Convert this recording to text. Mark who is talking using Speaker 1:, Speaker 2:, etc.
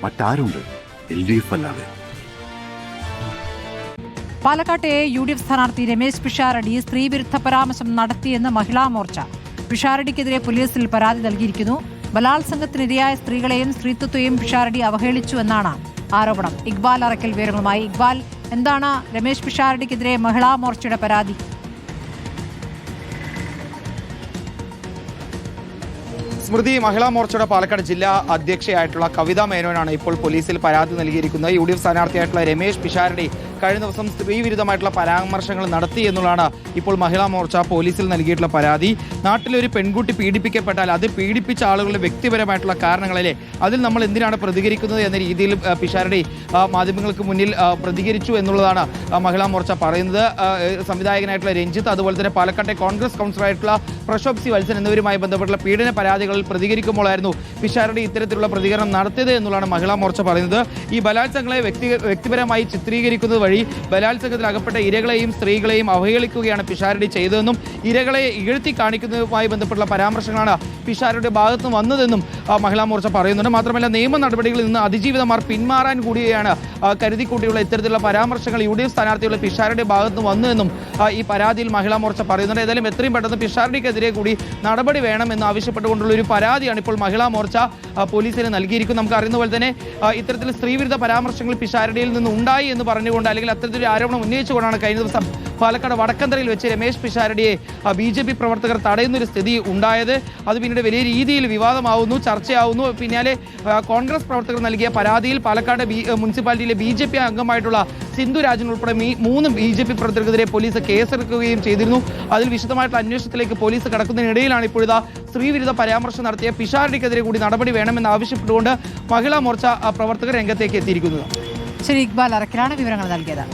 Speaker 1: മറ്റാരുണ്ട് LDF അല്ലാതെ?
Speaker 2: പാലക്കാട്ടെ UDF സ്ഥാനാർത്ഥി രമേശ് പിഷാരടി സ്ത്രീവിരുദ്ധ പരാമർശം നടത്തിയെന്ന് മഹിളാ മോർച്ച. പിഷാരടിക്കെതിരെ പോലീസിൽ പരാതി നൽകിയിരിക്കുന്നു. ബലാത്സംഗത്തിനിരയായ സ്ത്രീകളെയും സ്ത്രീത്വത്തെയും പിഷാരടി അവഹേളിച്ചു എന്നാണ് ആരോപണം. ഇക്ബാൽ അറക്കൽ വിവരങ്ങളുമായി. ഇക്ബാൽ, എന്താണ് രമേശ് പിഷാരടിക്കെതിരെ മഹിളാ മോർച്ചയുടെ പരാതി?
Speaker 3: സ്മൃതി, മഹിളാ മോർച്ചയുടെ പാലക്കാട് ജില്ലാ അധ്യക്ഷയായിട്ടുള്ള കവിത മേനോനാണ് ഇപ്പോൾ പോലീസിൽ പരാതി നൽകിയിരിക്കുന്നത്. UDF സ്ഥാനാർത്ഥിയായിട്ടുള്ള രമേശ് പിഷാരടി കഴിഞ്ഞ ദിവസം സ്ത്രീവിരുദ്ധമായിട്ടുള്ള പരാമർശങ്ങൾ നടത്തി എന്നുള്ളതാണ് ഇപ്പോൾ മഹിളാ മോർച്ച പോലീസിൽ നൽകിയിട്ടുള്ള പരാതി. നാട്ടിലൊരു പെൺകുട്ടി പീഡിപ്പിക്കപ്പെട്ടാൽ അത് പീഡിപ്പിച്ച ആളുകളുടെ വ്യക്തിപരമായിട്ടുള്ള കാരണങ്ങളല്ലേ, അതിൽ നമ്മൾ എന്തിനാണ് പ്രതികരിക്കുന്നത് എന്ന രീതിയിൽ പിഷാരടി മാധ്യമങ്ങൾക്ക് മുന്നിൽ പ്രതികരിച്ചു എന്നുള്ളതാണ് മഹിളാ മോർച്ച പറയുന്നത്. സംവിധായകനായിട്ടുള്ള രഞ്ജിത്ത്, അതുപോലെ തന്നെ പാലക്കാട്ടെ കോൺഗ്രസ് കൗൺസിലറായിട്ടുള്ള പ്രശോഭ് സി വത്സൻ എന്നിവരുമായി ബന്ധപ്പെട്ടുള്ള പീഡന പരാതികളിൽ പ്രതികരിക്കുമ്പോഴായിരുന്നു പിഷാരടി ഇത്തരത്തിലുള്ള പ്രതികരണം നടത്തിയത് എന്നുള്ളതാണ് മഹിളാ മോർച്ച പറയുന്നത്. ഈ ബലാത്സംഗങ്ങളെ വ്യക്തിപരമായി ചിത്രീകരിക്കുന്നത് വഴി ബലാത്സംഗത്തിൽ അകപ്പെട്ട ഇരകളെയും സ്ത്രീകളെയും അവഹേളിക്കുകയാണ് പിഷാരടി ചെയ്തതെന്നും ഇരകളെ ഇകഴ്ത്തി കാണിക്കുന്നതുമായി ബന്ധപ്പെട്ടുള്ള പരാമർശങ്ങളാണ് പിഷാരടിയുടെ ഭാഗത്ത് നിന്ന് വന്നതെന്നും മഹിളാ മോർച്ച പറയുന്നുണ്ട്. മാത്രമല്ല, നിയമ നടപടികളിൽ നിന്ന് അതിജീവിതമാർ പിന്മാറാൻ കൂടിയാണ് കരുതിക്കൂട്ടിയുള്ള ഇത്തരത്തിലുള്ള പരാമർശങ്ങൾ UDF സ്ഥാനാർത്ഥികളുടെ പിഷാരടിയുടെ ഭാഗത്ത് നിന്ന് വന്നതെന്നും ഈ പരാതിയിൽ മഹിളാ മോർച്ച പറയുന്നുണ്ട്. ഏതായാലും എത്രയും പെട്ടെന്ന് പിഷാരടിക്കെതിരെ കൂടി നടപടി വേണമെന്ന് ആവശ്യപ്പെട്ടുകൊണ്ടുള്ള ഒരു പരാതിയാണ് ഇപ്പോൾ മഹിളാ മോർച്ച പോലീസിന് നൽകിയിരിക്കുന്നത്. നമുക്ക് അറിയുന്ന പോലെ തന്നെ ഇത്തരത്തിൽ സ്ത്രീവിരുദ്ധ പരാമർശങ്ങൾ പിഷാരടിയിൽ നിന്ന് ഉണ്ടായി എന്ന് പറഞ്ഞുകൊണ്ട് അല്ലെങ്കിൽ അത്തരത്തിലൊരു ആരോപണം ഉന്നയിച്ചുകൊണ്ടാണ് കഴിഞ്ഞ ദിവസം പാലക്കാട് വടക്കന്തറയിൽ വെച്ച് രമേശ് പിഷാരടിയെ BJP പ്രവർത്തകർ തടയുന്നൊരു സ്ഥിതി ഉണ്ടായത്. അത് പിന്നീട് വലിയ രീതിയിൽ വിവാദമാവുന്നു, ചർച്ചയാവുന്നു. പിന്നാലെ കോൺഗ്രസ് പ്രവർത്തകർ നൽകിയ പരാതിയിൽ പാലക്കാട് മുനിസിപ്പാലിറ്റിയിലെ BJP അംഗമായിട്ടുള്ള സിന്ധു രാജൻ ഉൾപ്പെടെ 3 BJP പ്രവർത്തകർക്കെതിരെ പോലീസ് കേസെടുക്കുകയും ചെയ്തിരുന്നു. അതിൽ വിശദമായിട്ടുള്ള അന്വേഷണത്തിലേക്ക് പോലീസ് കടക്കുന്നതിനിടയിലാണ് ഇപ്പോഴിതാ സ്ത്രീവിരുദ്ധ പരാമർശം നടത്തിയ പിഷാരടിക്കെതിരെ കൂടി നടപടി വേണമെന്ന് ആവശ്യപ്പെട്ടുകൊണ്ട് മഹിളാ മോർച്ച പ്രവർത്തകർ രംഗത്തേക്ക് എത്തിയിരിക്കുന്നത്.
Speaker 2: ശരി, ഇക്ബാൽ അറക്കലാണ് വിവരങ്ങൾ നൽകിയത്.